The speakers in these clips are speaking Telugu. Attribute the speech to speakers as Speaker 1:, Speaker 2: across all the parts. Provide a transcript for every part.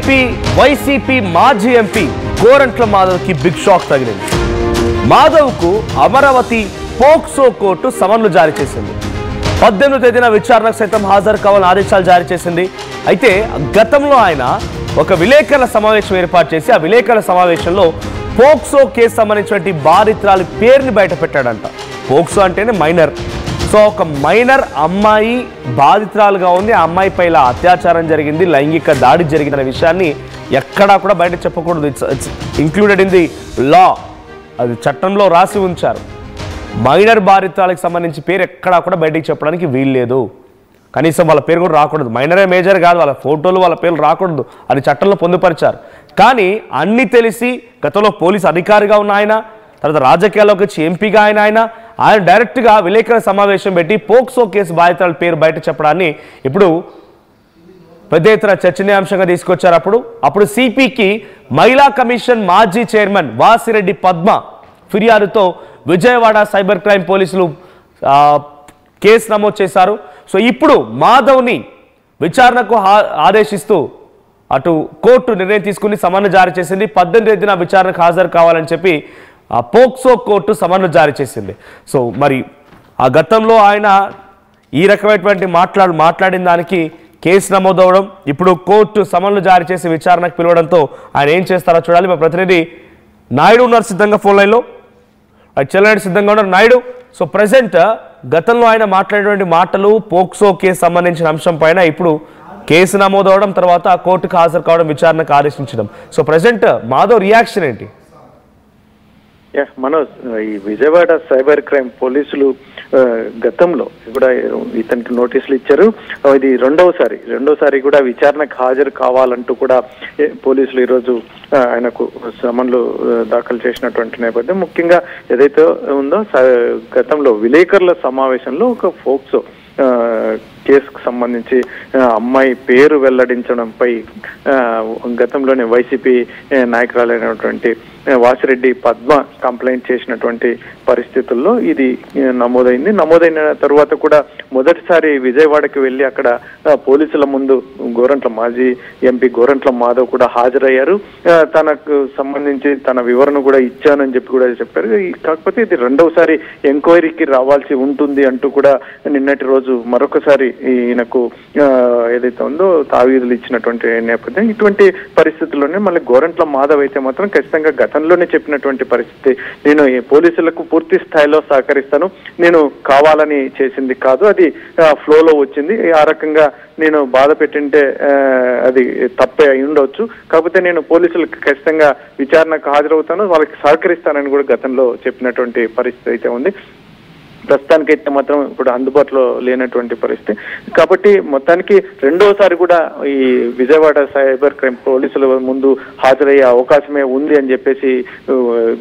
Speaker 1: వైసీపీ మాజీ ఎంపీ గోరంట్ల మాధవ్కి బిగ్ షాక్ తగిలింది. మాధవ్కు అమరావతి పోక్సో కోర్టు సమన్లు జారీ చేసింది. 18వ తేదీన విచారణకు సైతం హాజరు కావాలని ఆదేశాలు జారీ చేసింది. అయితే గతంలో ఆయన ఒక విలేకరుల సమావేశం ఏర్పాటు చేసి ఆ విలేకరుల సమావేశంలో పోక్సో కేసు సంబంధించినటువంటి బాధితురాలి పేరుని బయట పెట్టాడంట. పోక్సో అంటేనే మైనర్. సో ఒక మైనర్ అమ్మాయి బాధితురాలుగా ఉంది. ఆ అమ్మాయిపై ఇలా అత్యాచారం జరిగింది, లైంగిక దాడి జరిగిందనే విషయాన్ని ఎక్కడా కూడా బయట చెప్పకూడదు. It's included in the law, అది చట్టంలో రాసి ఉంచారు. మైనర్ బాధితురాలకు సంబంధించి పేరు ఎక్కడా కూడా బయటికి చెప్పడానికి వీల్లేదు. కనీసం వాళ్ళ పేరు కూడా రాకూడదు. మైనరే మేజర్ కాదు, వాళ్ళ ఫోటోలు వాళ్ళ పేర్లు రాకూడదు అని చట్టంలో పొందుపరిచారు. కానీ అన్ని తెలిసి గతంలో పోలీసు అధికారిగా ఉన్న ఆయన, తర్వాత రాజకీయాల్లోకి వచ్చి ఎంపీగా ఆయన డైరెక్ట్గా విలేకరుల సమావేశం పెట్టి పోక్సో కేసు బాధితుల పేరు బయట చెప్పడాన్ని ఇప్పుడు పెద్ద ఎత్తున చర్చనీయాంశంగా తీసుకొచ్చారు. అప్పుడు సిపికి మహిళా కమిషన్ మాజీ చైర్మన్ వాసిరెడ్డి పద్మ ఫిర్యాదుతో విజయవాడ సైబర్ క్రైమ్ పోలీసులు కేసు నమోదు చేశారు. సో ఇప్పుడు మాధవ్ని విచారణకు ఆదేశిస్తూ అటు కోర్టు నిర్ణయం తీసుకుని సమన్లు జారీ చేసింది. 18వ తేదీన విచారణకు హాజరు కావాలని చెప్పి పోక్సో కోర్టు సమన్లు జారీ చేసింది. సో మరి ఆ గతంలో ఆయన ఈ రకమైనటువంటి మాట్లాడిన దానికి కేసు నమోదవడం, ఇప్పుడు కోర్టు సమన్లు జారీ చేసి విచారణకు పిలవడంతో ఆయన ఏం చేస్తారో చూడాలి. మా ప్రతినిధి నాయుడు ఉన్నారు సిద్ధంగా ఫోన్ లైన్లో. చెల్లనాయుడు సిద్ధంగా ఉన్నారు. నాయుడు, సో ప్రజెంట్ గతంలో ఆయన మాట్లాడినటువంటి మాటలు పోక్సో కేసు సంబంధించిన అంశం పైన ఇప్పుడు కేసు నమోదవడం, తర్వాత కోర్టుకు హాజరు కావడం, విచారణకు ఆదేశించడం. సో ప్రజెంట్ మాధవ్ రియాక్షన్ ఏంటి?
Speaker 2: మనోజ్, ఈ విజయవాడ సైబర్ క్రైమ్ పోలీసులు గతంలో కూడా ఇతనికి నోటీసులు ఇచ్చారు. ఇది రెండోసారి కూడా విచారణకు హాజరు కావాలంటూ కూడా పోలీసులు ఈరోజు ఆయనకు సమన్లు దాఖలు చేసినటువంటి నేపథ్యం. ముఖ్యంగా ఏదైతే ఉందో గతంలో విలేకరుల సమావేశంలో ఒక పోక్సో కేసుకు సంబంధించి అమ్మాయి పేరు వెల్లడించడంపై గతంలోనే వైసీపీ నాయకురాలైనటువంటి వాసిరెడ్డి పద్మ కంప్లైంట్ చేసినటువంటి పరిస్థితుల్లో ఇది నమోదైన తరువాత కూడా మొదటిసారి విజయవాడకి వెళ్ళి అక్కడ పోలీసుల ముందు మాజీ ఎంపీ గోరంట్ల మాధవ్ కూడా హాజరయ్యారు. తనకు సంబంధించి తన వివరణ కూడా ఇచ్చానని చెప్పి కూడా చెప్పారు. కాకపోతే ఇది రెండవసారి ఎంక్వైరీకి రావాల్సి ఉంటుంది అంటూ కూడా నిన్నటి రోజు మరొకసారి ఈయనకు ఏదైతే ఉందో తావీదులు ఇచ్చినటువంటి నేపథ్యం. ఇటువంటి పరిస్థితుల్లోనే మళ్ళీ గోరంట్ల మాధవ్ అయితే మాత్రం ఖచ్చితంగా గతంలోనే చెప్పినటువంటి పరిస్థితి, నేను పోలీసులకు పూర్తి స్థాయిలో సహకరిస్తాను, నేను కావాలని చేసింది కాదు, అది ఫ్లోలో వచ్చింది, ఆ రకంగా నేను బాధ పెట్టింటే అది తప్పే అయి ఉండవచ్చు, కాకపోతే నేను పోలీసులకు ఖచ్చితంగా విచారణకు హాజరవుతాను, వాళ్ళకి సహకరిస్తానని కూడా గతంలో చెప్పినటువంటి పరిస్థితి అయితే ఉంది. ప్రస్తుతానికైతే మాత్రం ఇప్పుడు అందుబాటులో లేనటువంటి పరిస్థితి. కాబట్టి మొత్తానికి రెండోసారి కూడా ఈ విజయవాడ సైబర్ క్రైమ్ పోలీసుల ముందు హాజరయ్యే అవకాశమే ఉంది అని చెప్పేసి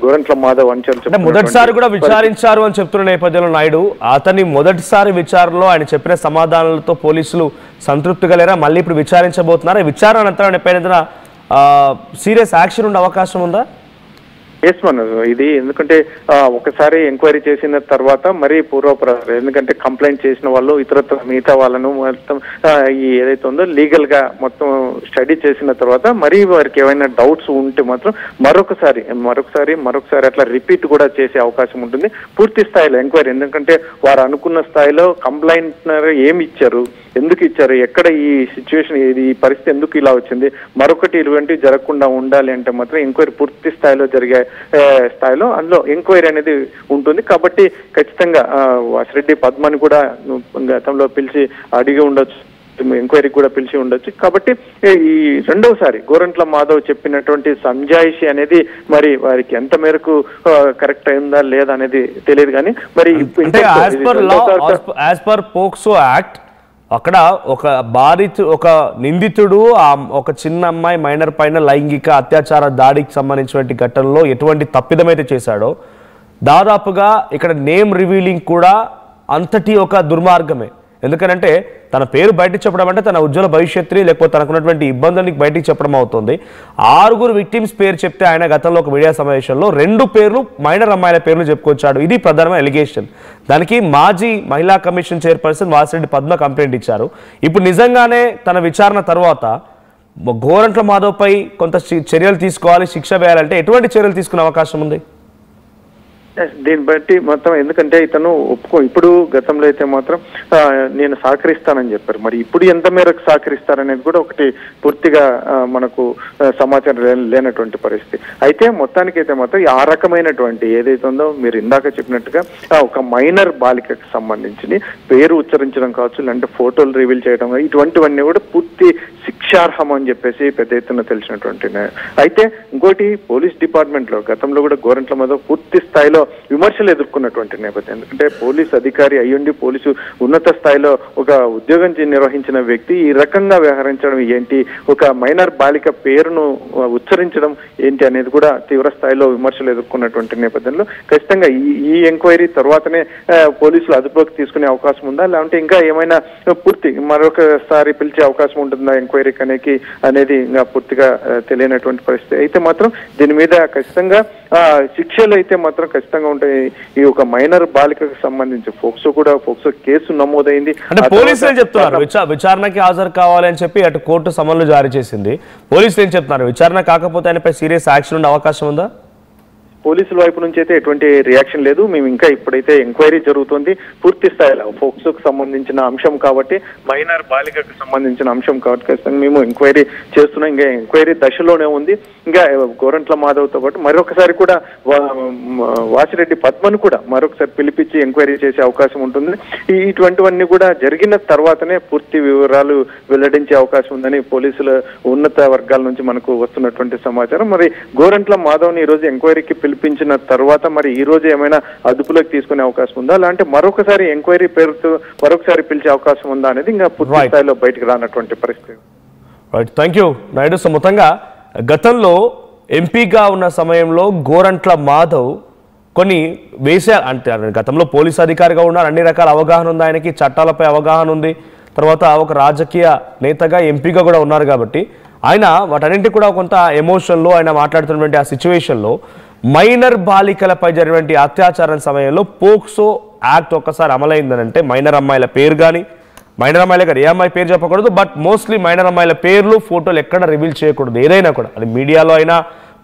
Speaker 2: గోరంట్ల మాధవ్ అంచనా
Speaker 1: మొదటిసారి కూడా విచారించారు అని చెప్తున్న నేపథ్యంలో నాయుడు, అతని మొదటిసారి విచారణలో ఆయన చెప్పిన సమాధానాలతో పోలీసులు సంతృప్తిగా లేరా? మళ్ళీ ఇప్పుడు విచారించబోతున్నారా? విచారణ అనంతరం ఎప్పుడైనా సీరియస్ యాక్షన్ ఉండే అవకాశం ఉందా?
Speaker 2: ఎస్ మనోజ్, ఇది ఎందుకంటే ఒకసారి ఎంక్వైరీ చేసిన తర్వాత మరీ పూర్వపరాలు, ఎందుకంటే కంప్లైంట్ చేసిన వాళ్ళు ఇతరత్ర మిగతా వాళ్ళను మొత్తం ఈ ఏదైతే ఉందో లీగల్ గా మొత్తం స్టడీ చేసిన తర్వాత మరీ వారికి ఏమైనా డౌట్స్ ఉంటే మాత్రం మరొకసారి అట్లా రిపీట్ కూడా చేసే అవకాశం ఉంటుంది పూర్తి స్థాయిలో ఎంక్వైరీ. ఎందుకంటే వారు అనుకున్న స్థాయిలో కంప్లైంట్ ఏమి ఇచ్చారు, ఎందుకు ఇచ్చారు, ఎక్కడ ఈ సిచ్యువేషన్, ఈ పరిస్థితి ఎందుకు ఇలా వచ్చింది, మరొకటి ఇటువంటివి జరగకుండా ఉండాలి అంటే మాత్రం ఎంక్వైరీ పూర్తి స్థాయిలో జరిగే స్థాయిలో అందులో ఎంక్వైరీ అనేది ఉంటుంది. కాబట్టి ఖచ్చితంగా వాసిరెడ్డి పద్మని కూడా గతంలో పిలిచి అడిగి ఉండొచ్చు, ఎంక్వైరీ కూడా పిలిచి ఉండొచ్చు. కాబట్టి ఈ రెండవసారి గోరంట్ల మాధవ్ చెప్పినటువంటి సంజాయిషి అనేది మరి వారికి ఎంత మేరకు కరెక్ట్ అయిందా లేదా అనేది తెలియదు. కానీ మరి
Speaker 1: యాజ్ పర్ పోక్సో యాక్ట్ అక్కడ ఒక నిందితుడు ఒక చిన్న అమ్మాయి మైనర్ పైన లైంగిక అత్యాచార దాడికి సంబంధించినటువంటి ఘటనలో ఎటువంటి తప్పిదమైతే చేశాడో దాదాపుగా ఇక్కడ నేమ్ రివీలింగ్ కూడా అంతటి ఒక దుర్మార్గమే. ఎందుకంటే తన పేరు బయటకు చెప్పడం అంటే తన ఉజ్వల భవిష్యత్తుని లేకపోతే తనకున్నటువంటి ఇబ్బందుల్ని బయటికి చెప్పడం అవుతుంది. 6 విక్టిమ్స్ పేరు చెప్తే ఆయన గతంలో ఒక మీడియా సమావేశంలో 2 పేర్లు మైనర్ అమ్మాయిల పేర్లు చెప్పుకొచ్చాడు. ఇది ప్రధానమైన ఎలిగేషన్. దానికి మాజీ మహిళా commission chairperson Vasireddy Padma complaint ఇచ్చారు. ఇప్పుడు నిజంగానే తన విచారణ తర్వాత గోరంట్ల మాధవ్పై కొంత చర్యలు తీసుకోవాలి, శిక్ష వేయాలంటే ఎటువంటి చర్యలు తీసుకునే అవకాశం ఉంది?
Speaker 2: దీన్ని బట్టి మొత్తం ఎందుకంటే ఇతను ఇప్పుడు గతంలో అయితే మాత్రం నేను సహకరిస్తానని చెప్పారు. మరి ఇప్పుడు ఎంత మేరకు సహకరిస్తారనేది కూడా ఒకటి పూర్తిగా మనకు సమాచారం లేనటువంటి పరిస్థితి. అయితే మొత్తానికైతే మాత్రం ఆ రకమైనటువంటి ఏదైతే ఉందో మీరు ఇందాక చెప్పినట్టుగా ఒక మైనర్ బాలికకు సంబంధించి పేరు ఉచ్చరించడం కావచ్చు, లేదంటే ఫోటోలు రివీల్ చేయడం, ఇటువంటివన్నీ కూడా పూర్తి శిక్షార్హం అని చెప్పేసి పెద్ద ఎత్తున తెలిసినటువంటి. అయితే ఇంకోటి పోలీస్ డిపార్ట్మెంట్ లో గతంలో కూడా గోరంట్ల మాధవ్ పూర్తి స్థాయిలో విమర్శలు ఎదుర్కొన్నటువంటి నేపథ్యం. ఎందుకంటే పోలీస్ అధికారి అయ్యుండి పోలీసు ఉన్నత స్థాయిలో ఒక ఉద్యోగం నిర్వహించిన వ్యక్తి ఈ రకంగా వ్యవహరించడం ఏంటి, ఒక మైనర్ బాలిక పేరును ఉచ్చరించడం ఏంటి అనేది కూడా తీవ్ర స్థాయిలో విమర్శలు ఎదుర్కొన్నటువంటి నేపథ్యంలో ఖచ్చితంగా ఈ ఎంక్వైరీ తర్వాతనే పోలీసులు అదుపులోకి తీసుకునే అవకాశం ఉందా, లేదంటే ఇంకా ఏమైనా పూర్తి మరొకసారి పిలిచే అవకాశం ఉంటుందా ఎంక్వైరీకి అనేది ఇంకా పూర్తిగా తెలియనటువంటి పరిస్థితి. అయితే మాత్రం దీని మీద ఖచ్చితంగా శిక్షలు అయితే మాత్రం ఖచ్చితంగా ఉంటాయి. ఈ ఒక మైనర్ బాలికకు సంబంధించి పోక్సో కేసు నమోదైంది.
Speaker 1: అంటే పోలీసులు చెప్తున్నారు విచారణకి హాజరు కావాలని చెప్పి అటు కోర్టు సమన్లు జారీ చేసింది. పోలీసులు ఏం చెప్తున్నారు? విచారణ కాకపోతే ఆయనపై సీరియస్ యాక్షన్ ఉండే అవకాశం ఉందా?
Speaker 2: పోలీసుల వైపు నుంచి అయితే ఎటువంటి రియాక్షన్ లేదు. మేము ఇంకా ఇప్పుడైతే ఎంక్వైరీ జరుగుతుంది పూర్తి స్థాయిలో పోక్సోకు సంబంధించిన అంశం కాబట్టి, మైనర్ బాలికకు సంబంధించిన అంశం కాబట్టి ఖచ్చితంగా మేము ఎంక్వైరీ చేస్తున్నాం. ఇంకా ఎంక్వైరీ దశలోనే ఉంది. ఇంకా గోరంట్ల మాధవ్తో పాటు మరొకసారి కూడా వాసిరెడ్డి పద్మను కూడా మరొకసారి పిలిపించి ఎంక్వైరీ చేసే అవకాశం ఉంటుంది. ఇటువంటివన్నీ కూడా జరిగిన తర్వాతనే పూర్తి వివరాలు వెల్లడించే అవకాశం ఉందని పోలీసుల ఉన్నత వర్గాల నుంచి మనకు వస్తున్నటువంటి సమాచారం. మరి గోరంట్ల మాధవ్ని ఈ రోజు ఎంక్వైరీకి పిలిపించిన తర్వాత మరి ఈ రోజు ఏమైనా అదుపులోకి తీసుకునే అవకాశం ఉందా, లేదంటే మరొకసారి ఎంక్వైరీ పేరుతో మరొకసారి పిలిచే అవకాశం ఉందా అనేది ఇంకా పూర్తి స్థాయిలో బయటకు రానటువంటి పరిస్థితి.
Speaker 1: Right, thank you Naidu. So మొత్తంగా గతంలో ఎంపీగా ఉన్న సమయంలో గోరంట్ల మాధవ్ కొన్ని అంటే గతంలో పోలీస్ అధికారిగా ఉన్నారు, అన్ని రకాల అవగాహన ఉంది ఆయనకి, చట్టాలపై అవగాహన ఉంది, తర్వాత ఒక రాజకీయ నేతగా ఎంపీగా కూడా ఉన్నారు కాబట్టి ఆయన వాటన్నింటి కూడా కొంత ఎమోషన్లో ఆయన మాట్లాడుతున్నటువంటి ఆ సిచ్యువేషన్లో మైనర్ బాలికలపై జరిగినటువంటి అత్యాచారం సమయంలో పోక్సో యాక్ట్ ఒక్కసారి అమలైందనంటే మైనర్ అమ్మాయిల పేరు కానీ, మైనర్ అమ్మాయిల కానీ ఏ అమ్మాయి పేరు చెప్పకూడదు, బట్ మోస్ట్లీ మైనర్ అమ్మాయిల పేర్లు ఫోటోలు ఎక్కడ రివీల్ చేయకూడదు, ఏదైనా కూడా, అది మీడియాలో అయినా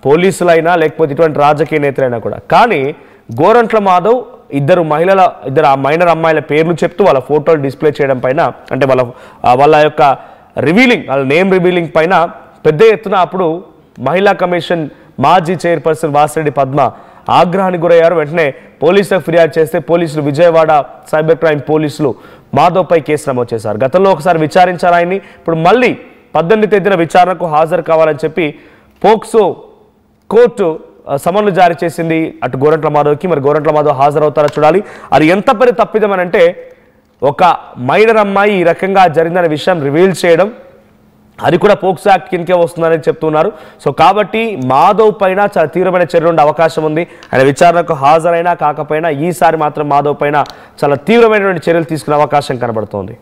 Speaker 1: పోలీసులు అయినా లేకపోతే ఇటువంటి రాజకీయ నేతలైనా కూడా. కానీ గోరంట్ల మాధవ్ ఇద్దరు ఆ మైనర్ అమ్మాయిల పేర్లు చెప్తూ వాళ్ళ ఫోటోలు డిస్ప్లే చేయడం పైన, అంటే వాళ్ళ యొక్క రివీలింగ్, వాళ్ళ నేమ్ రివీలింగ్ పైన పెద్ద ఎత్తున అప్పుడు మహిళా కమిషన్ మాజీ చైర్పర్సన్ వాసిరెడ్డి పద్మ ఆగ్రహానికి గురయ్యారు. వెంటనే పోలీసులకు ఫిర్యాదు చేస్తే పోలీసులు విజయవాడ సైబర్ క్రైమ్ పోలీసులు మాధవ్పై కేసు నమోదు చేశారు. గతంలో ఒకసారి విచారించారు ఆయన్ని, ఇప్పుడు మళ్ళీ 18వ తేదీన విచారణకు హాజరు కావాలని చెప్పి పోక్సో కోర్టు సమన్లు జారీ చేసింది అటు గోరంట్ల మాధవ్కి. మరి గోరంట్ల మాధవ్ హాజరవుతారో చూడాలి. అది ఎంత పరి తప్పిదమనంటే ఒక మైనర్ అమ్మాయి ఈ రకంగా జరిగిందనే విషయం రివీల్ చేయడం, అది కూడా పోక్సో యాక్ట్ కిందకే వస్తుందని చెప్తున్నారు. సో కాబట్టి మాధవ్ పైన చాలా తీవ్రమైన చర్యలు ఉండే అవకాశం ఉంది. ఆయన విచారణకు హాజరైనా కాకపోయినా ఈసారి మాత్రం మాధవ్ పైన చాలా తీవ్రమైనటువంటి చర్యలు తీసుకునే అవకాశం కనబడుతోంది.